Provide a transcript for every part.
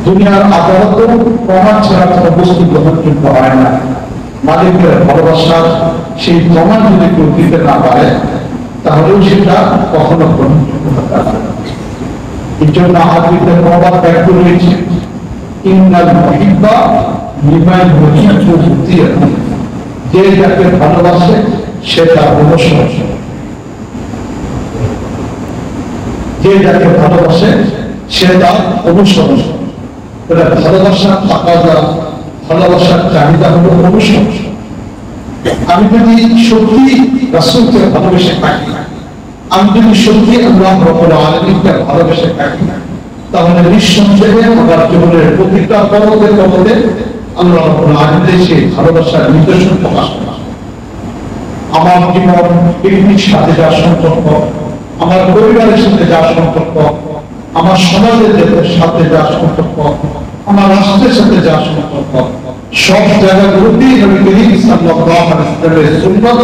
দুনিয়ার আদালত প্রমাণ ছাড়া কোনো বস্তু গ্রহণযোগ্য হয় না। মালিকের ভালোবাসা সেই প্রমাণ যদি কেউ দিতে না পারে তাহলেও সেটা কখনো গ্রহণযোগ্য হতে পারে না। এই জন্য আরবিতে প্রবাদ ব্যক্ত রয়েছে, ইন্নাল মুহিব্বা লিমান ইউহিব্বু মুতিয়্যাহু, যে যাকে ভালোবাসে সে তার অনুসরণ, যে যাকে ভালোবাসে সে তার অনুসরণ। ভালোবাসার তাকাদা, ভালোবাসার চাহিদা হলো অনুসরণ। আমি যদি সত্যি রাসূলকে ভালোবেসে থাকি, আমি যদি সত্যি আল্লাহ রাব্বুল আলামিনকে ভালোবেসে থাকি, তাহলে নিঃসন্দেহে আমার জীবনের প্রতিটা পদে পদে আল্লাহ রাব্বুল আলামিনের সেই ভালোবাসার নিদর্শন প্রকাশ পাবে। আমার জীবন ব্যক্তির সাথে যা সম্পর্ক, আমার পরিবারের সাথে যা সম্পর্ক, আমার সমাজের সাথে যা সম্পর্ক, আমার রাষ্ট্রের সাথে যা সম্পর্ক, সব জায়গাগুলোতেই নবী করিম সাল্লাল্লাহু আলাইহি ওয়াসাল্লামের সুন্নাত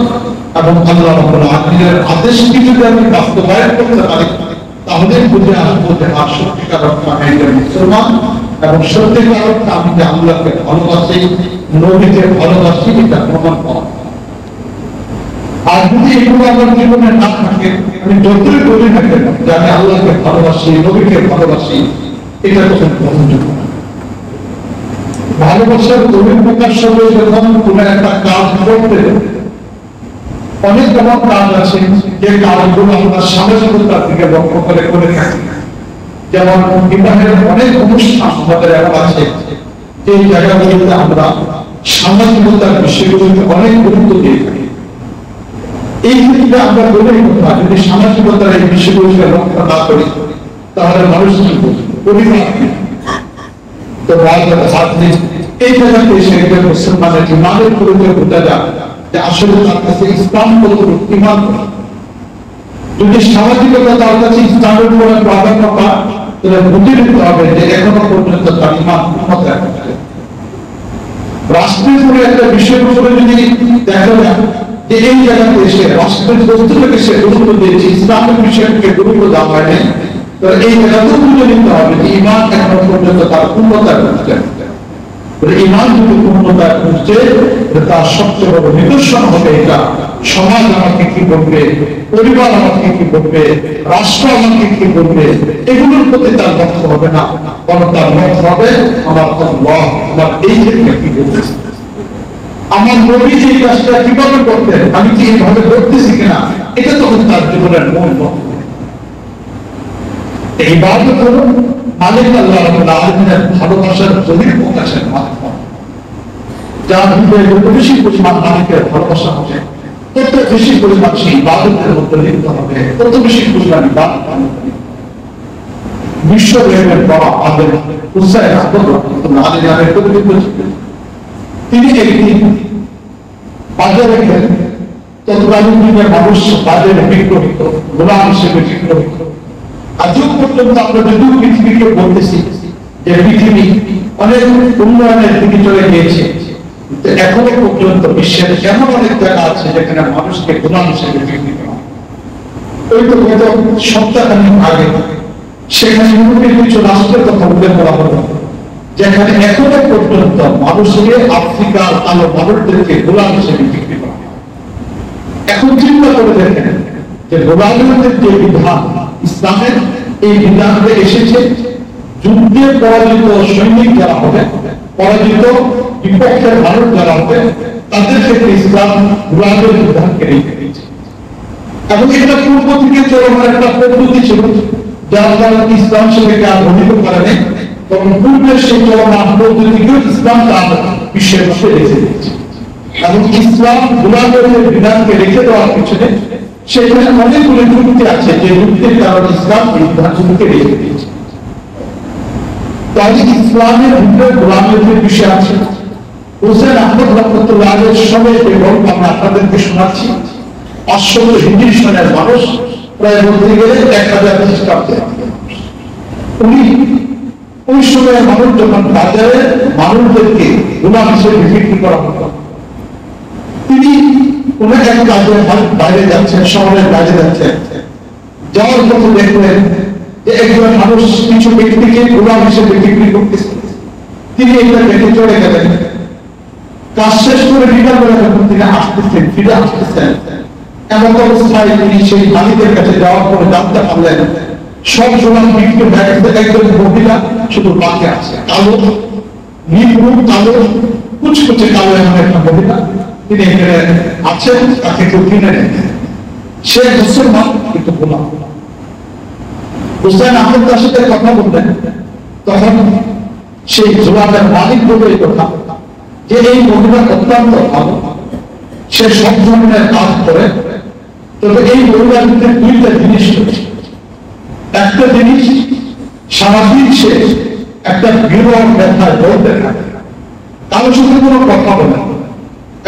এবং আল্লাহ রাব্বুল আলামিনের আদেশকে যদি আমি বাস্তবায়ন করতে পারি, তাহলে বুঝে আসবো যে সত্যিকার অর্থে আমি একজন মুসলমান এবং সত্যিকার অর্থে আমি যে আল্লাহকে ভালোবাসি, নবীকে ভালোবাসি, এটা প্রমাণ পাওয়া। আর যদি এগুলো আমার জীবনে না থাকে, আমি যতই বলি না কেন যে আমি আল্লাহকে ভালোবাসি, নবীকে ভালোবাসি, এটা তখন গ্রহণযোগ্য না। ভালোবাসার অভিপ্রকাশ হবে যখন কোন একটা কাজ করতে, অনেক এমন কাজ আছে যে কাজগুলো আমরা সামাজিকতার দিকে লক্ষ্য করে করে থাকি। যেমন বিবাহের অনেক অনুষ্ঠান আমাদের এখন আছে, যে জায়গাগুলোতে আমরা সামাজিকতার বিষয়গুলোকে অনেক গুরুত্ব দিয়ে থাকি। এই ক্ষেত্রে আমরা বলেই কথা, যদি সামাজিকতার এই বিষয়গুলোকে লক্ষ্য না করি তাহলে মানুষ কি পরিবার তো এই জায়গাতে এসে মুসলমানের ইমানের পরিচয় বোঝা যায় যে আসলে তার কাছে ইসলাম কতটুকু ইমান। যদি সামাজিকতা তার কাছে ইসলামের উপরে প্রাধান্য পায়, তাহলে বুঝে নিতে হবে যে এখনো পর্যন্ত তার ইমান উন্নত আছে। রাষ্ট্রের উপরে একটা বিষয়ের উপরে যদি দেখা যায় যে এই জায়গাতে এসে রাষ্ট্রের বস্তুটাকে সে গুরুত্ব দিয়েছে, ইসলামের বিষয়কে গুরুত্ব দেওয়া হয়নি, তাহলে এই জায়গাতেও বুঝে নিতে হবে যে ইমান এখনো পর্যন্ত তার উন্নতায় পৌঁছে। ইমান যদি পূর্ণতায় পৌঁছে, তার সবচেয়ে বড় নিদর্শন হবে এটা, সমাজ আমাকে কি বলবে, পরিবার আমাকে কি বলবে, রাষ্ট্র আমাকে কি বলবে, এগুলোর প্রতি তার লক্ষ্য হবে না, বরং তার লক্ষ্য হবে আমার আল্লাহ আমার এই ক্ষেত্রে কি বলতেছে, আমার নবী যে কাজটা কিভাবে করতেন, আমি কি এইভাবে করতেছি কিনা, এটা তখন তার জীবনের মূল লক্ষ্য। এই ইবাদত হলো মালিক আল্লাহ রাব্বুল আলামিনের ভালোবাসার বহিঃপ্রকাশের মাধ্যম। যার হৃদয়ে যত বেশি পরিমাণ মালিকের ভালোবাসা হবে, তত বেশি পরিমাণ সেই ইবাদতের মধ্যে লিপ্ত হবে, তত বেশি পরিমাণ ইবাদত হবে। বিশ্ব প্রেমের বাবা আলেম হুসাইন আহমদ রাহমাতুল্লাহ আলাইহি নামে পরিচিত ছিলেন। তিনি একদিন বাজারে গেলেন, তৎকালীন যুগের মানুষ বাজারে বিক্রমিত, গোলাম হিসেবে বিক্রমিত। আজও পর্যন্ত আমরা যদিও পৃথিবীকে বলতেছি যে পৃথিবী অনেক উন্নয়নের দিকে চলে গিয়েছে, কিন্তু এখনো পর্যন্ত বিশ্বের এমন অনেক জায়গা আছে যেখানে মানুষকে গোলাম হিসেবে বিক্রি করা হয়। ওই তো গত সপ্তাহখানেক আগে সেখানে ইউরোপের কিছু রাষ্ট্রের কথা উল্লেখ করা হলো, যেখানে এখনো পর্যন্ত মানুষকে আফ্রিকার কালো মানুষদেরকে গোলাম হিসেবে বিক্রি করা হয়। এখন চিন্তা করে দেখেন যে গোলামদের যে বিধান ইসলামের, এই বিধানটা এসেছে যুদ্ধে পরাজিত সৈনিক যারা হবে, পরাজিত বিপক্ষের মানুষ যারা হবে, তাদের ক্ষেত্রে ইসলাম গোলামের বিধানকে রেখে দিয়েছে। এবং এটা পূর্ব থেকে চলমান একটা পদ্ধতি ছিল, যার দ্বারা ইসলাম সেটাকে আর বর্ণিত করে নেই, তখন পূর্বের সেই চলমান পদ্ধতিকেও ইসলাম তার বিশ্বের মধ্যে রেখে দিয়েছে। এবং ইসলাম গোলামের বিধানকে রেখে দেওয়ার পিছনে সেখানে অনেকগুলো যুক্তি আছে, যে যুক্তির কারণে ইসলাম এই বিধানগুলোকে রেখে দিয়েছে। তাহলে ইসলামের ভিতরে গোলামের যে বিষয় আছে, হুসাইন আহমদ রাহমাতুল্লাহ আলাইহির সময় যে গল্প আমরা আপনাদেরকে শোনাচ্ছি, 500 হিজরি সনের মানুষ, প্রায় বলতে গেলে 1000 খ্রিস্টাব্দে। উনি ওই সময়ের মানুষ যখন বাজারে মানুষদেরকে গোলাম হিসেবে বিক্রি করা হতো, তিনি কোন এক কাজে বাইরে যাচ্ছেন, শহরের বাইরে যাচ্ছেন, যাওয়ার পথে দেখলেন যে একজন মানুষ কিছু ব্যক্তিকে গোলাম হিসেবে বিক্রি করতেছে, তিনি এটা দেখে চলে গেলেন। কাজ শেষ করে বিকালবেলা যখন তিনি আসতেছেন, ফিরে আসতেছেন, এমন অবস্থায় তিনি সেই মালিকের কাছে যাওয়ার পরে জানতে পারলেন সব গোলাম বিক্রি হয়ে গেছে, একজন মহিলা শুধু বাকি আছে, কালো নিপুণ কালো কুচকুচে কালো এমন একটা মহিলা তিনি এখানে আছেন, তাকে কেউ কিনে নেন। সে মুসলমান কিন্তু গোলাম। হুসাইন আহমদ তার সাথে কথা বললেন, তখন সেই গোলামের মালিক বলে এই কথা যে এই মহিলা অত্যন্ত ভালো, সে সব ধরনের কাজ করে, তবে এই মহিলার মধ্যে দুইটা জিনিস রয়েছে। একটা জিনিস, সারাদিন সে একটা বিরল ব্যথায় বলতে থাকে, কারোর সাথে কোনো কথা বলে।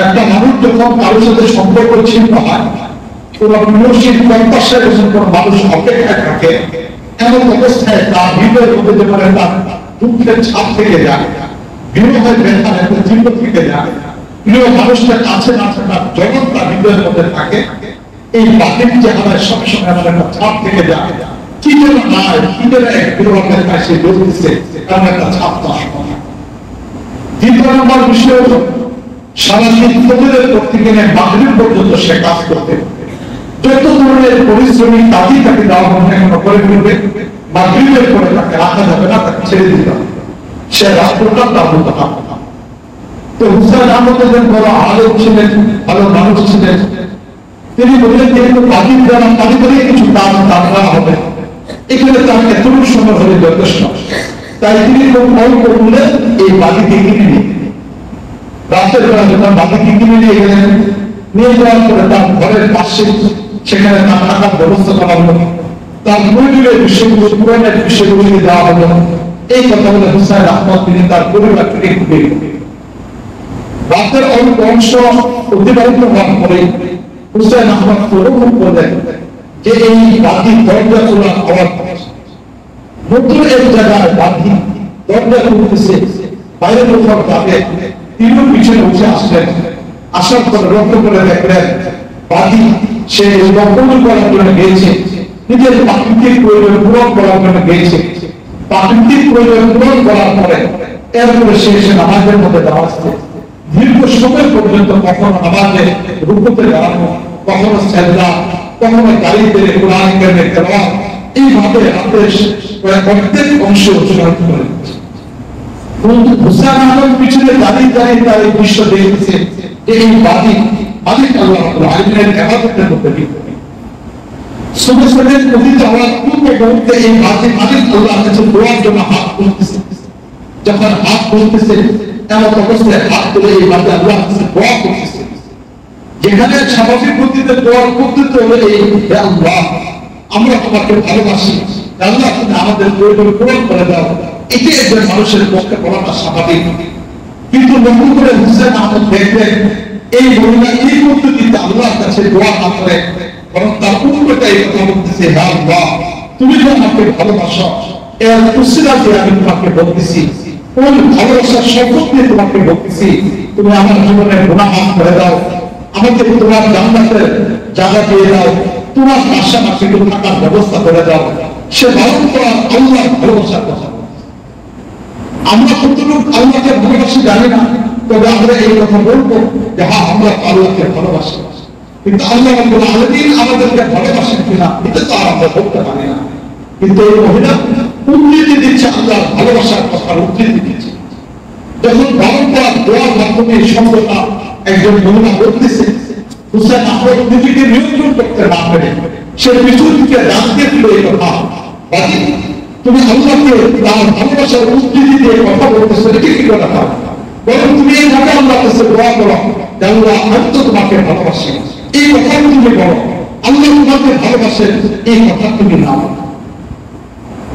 একটা মানুষ যখন কারোর সাথে সম্পর্ক ছিন্ন হয়, কোন বিনশীল প্রত্যাশায় যখন কোন মানুষ অপেক্ষায় থাকে, এমন অবস্থায় তার হৃদয়ের মধ্যে যেমন একটা দুঃখের ছাপ থেকে যায়, বিরহের ব্যথার একটা চিহ্ন থেকে যায়, প্রিয় মানুষটার কাছে না থাকার যখন তার হৃদয়ের মধ্যে থাকে, এই বাতিল চেহারায় সবসময় আমার একটা ছাপ থেকে যায়। কি যেন নয়, কি যেন এক বিরহ ব্যথায় সে বলতেছে, এমন একটা ছাপ তার সময়। দ্বিতীয় নম্বর বিষয় হল সারাদিন ফজরের পর থেকে মাগরিব পর্যন্ত সে কাজ করতে, যত ধরনের পরিশ্রমী কাজই তাকে দেওয়া হবে এখন করে ফেলবে, মাগরিবের পরে তাকে রাখা যাবে না, তাকে ছেড়ে দিতে হবে। সে রাষ্ট্রটা তার মতো থাকবে না। তো হুসাইন আহমদ বড় আলোক ছিলেন, ভালো মানুষ ছিলেন। তিনি বললেন যেহেতু বাকির দ্বারা পারিবারিক কিছু কাজ তার করা হবে, এখানে তার এতটুকু সময় হলে যথেষ্ট। তাই তিনি খুব অল্প মূল্যে এই বাকিকে কিনে নিয়ে রাতের বেলা যখন বাকিকে কিনে নিয়ে গেলেন, নিয়ে যাওয়ার পরে তার ঘরের পাশে সেখানে তার থাকার ব্যবস্থা করা হলো, তার প্রয়োজনীয় বিষয়গুলো পুরানের বিষয়গুলিকে দেওয়া হলো। এই কথা বলে হুসাইন আহমদ তিনি তার পরিবার থেকে ঘুরে রাতের অল্প অংশ অতিবাহিত হওয়ার পরে হুসাইন আহমদ অনুভব করলেন যে এই বাকি দরজা খোলা হওয়ার নতুন এক জায়গায় বাকি দরজা খুলতেছে, বাইরে কোথাও যাবে, তিনিও পিছনে উঠে আসলেন। আসার পর লক্ষ্য করে দেখলেন বাকি সে লক্ষ্য করার জন্য গিয়েছে, নিজের প্রাকৃতিক প্রয়োজন পূরণ করার জন্য গিয়েছে। প্রাকৃতিক প্রয়োজন পূরণ করার পরে এরপরে সে এসে নামাজের মধ্যে দাঁড়াচ্ছে। দীর্ঘ সময় পর্যন্ত কখনো নামাজে রুকুতে দাঁড়ানো, কখনো সেজদা, কখনো গাড়িতে কোরআন কারিমের তেলাওয়াত, এইভাবে হাতের প্রত্যেক অংশ অনুসরণ করে। হুসাইন আহমদ পিছনে দাঁড়িয়ে দাঁড়িয়ে তার এই দৃশ্য দেখতেছে যে এই মালিক আল্লাহ রাব্বুল আলামিনের ইবাদতের মধ্যে লিপ্ত। সুবহানের প্রতিটা আওয়াজ পূর্বে বলতে এই মালিক আল্লাহর কাছে দোয়ার জন্য হাত তুলতেছে। যখন হাত তুলতেছে এমন অবস্থায় হাত তুলে এই মালিক আল্লাহর কাছে দোয়া করতেছে, যেখানে স্বাভাবিক গতিতে দোয়া করতে হলে এই হে আল্লাহ আমরা তোমাকে ভালোবাসি, আল্লাহ তুমি আমাদের প্রয়োজন পূরণ করে দাও, এটি একজন মানুষের পক্ষে বলাটা স্বাভাবিক। কিন্তু লক্ষ্য করে হুসাইন আহমদ দেখলেন এই মহিলা এই পদ্ধতিতে আল্লাহর কাছে দোয়া না করে বরং তার উল্টোটা এই কথা বলতেছে, হে আল্লাহ তুমি তো আমাকে ভালোবাসো, এর উসিলাতে আমি তোমাকে বলতেছি, কোন ভালোবাসার শপথ দিয়ে তোমাকে বলতেছি, তুমি আমার জীবনের গুনাহ মাফ করে দাও, আমাকে তোমার জান্নাতের জায়গা দিয়ে দাও, তোমার পাশাপাশি থাকার ব্যবস্থা করে দাও। সে বারণ করা আল্লাহর ভালোবাসার কথা। আমরা কতটুকু আল্লাহকে ভালোবাসি জানি না, তবে আমরা এই কথা বলবো যে হ্যাঁ আমরা আল্লাহকে ভালোবাসি, কিন্তু আল্লাহ রাব্বুল আলামিন আমাদেরকে ভালোবাসেন কিনা এটা তো আমরা বলতে পারি না। কিন্তু এই মহিলা উদ্ধৃতি দিচ্ছে আল্লাহর ভালোবাসার কথা, উদ্ধৃতি দিচ্ছে। যখন বারণ করা দোয়ার মাধ্যমে শব্দটা একজন মহিলা বলতেছে, হুসাইন আহমদ নিজেকে নিয়ন্ত্রণ করতে না পেরে সে পিছন থেকে ডাকতে দিল এই কথা, বাকি তুমি আল্লাহকে তার ভালোবাসার উদ্ধৃতি দিয়ে কথা বলতেছো, এটা কি করে পারো? বরং তুমি এইভাবে আল্লাহর কাছে দোয়া করো যে আল্লাহ আমি তো তোমাকে ভালোবাসি, এই কথা তুমি বলো, আল্লাহ তোমাকে ভালোবাসেন, এই কথা তুমি না বলো।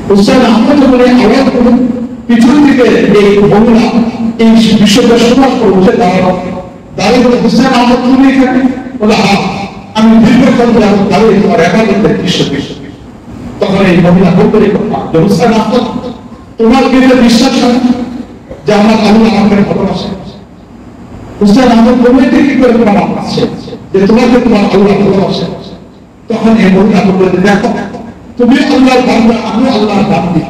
হুসাইন আহমদ যখন এই আওয়াজ করুন পিছন থেকে এই মহিলা এই বিষয়টা শোনার পর উঠে দাঁড়ালো, দাঁড়িয়ে বলে হুসাইন আহমদ তুমি এখানে? বলে হ্যাঁ আমি দীর্ঘক্ষণ যাবো দাঁড়িয়ে তোমার একাদশের দৃশ্য দৃশ্য। তখন এই মহিলা বলতে কথা যে হুসাইন আহমদ তোমার বিরুদ্ধে বিশ্বাস হয় যে আমার আল্লাহ আমাকে ভালোবাসে? হুসাইন আহমদ বললে কি করে তোমার আসছে যে তোমাকে তোমার আল্লাহ ভালোবাসে? তখন এই মহিলা বলবে দেখো তুমি আল্লাহর বান্দা, আমি আল্লাহর বান্দি।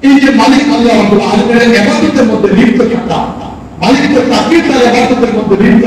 এই যে মালিক আল্লাহ রাব্বুল আলামিনের ইবাদতের মধ্যে লিপ্ত থাকা, মালিককে তাকিয়ে তার ইবাদতের মধ্যে লিপ্ত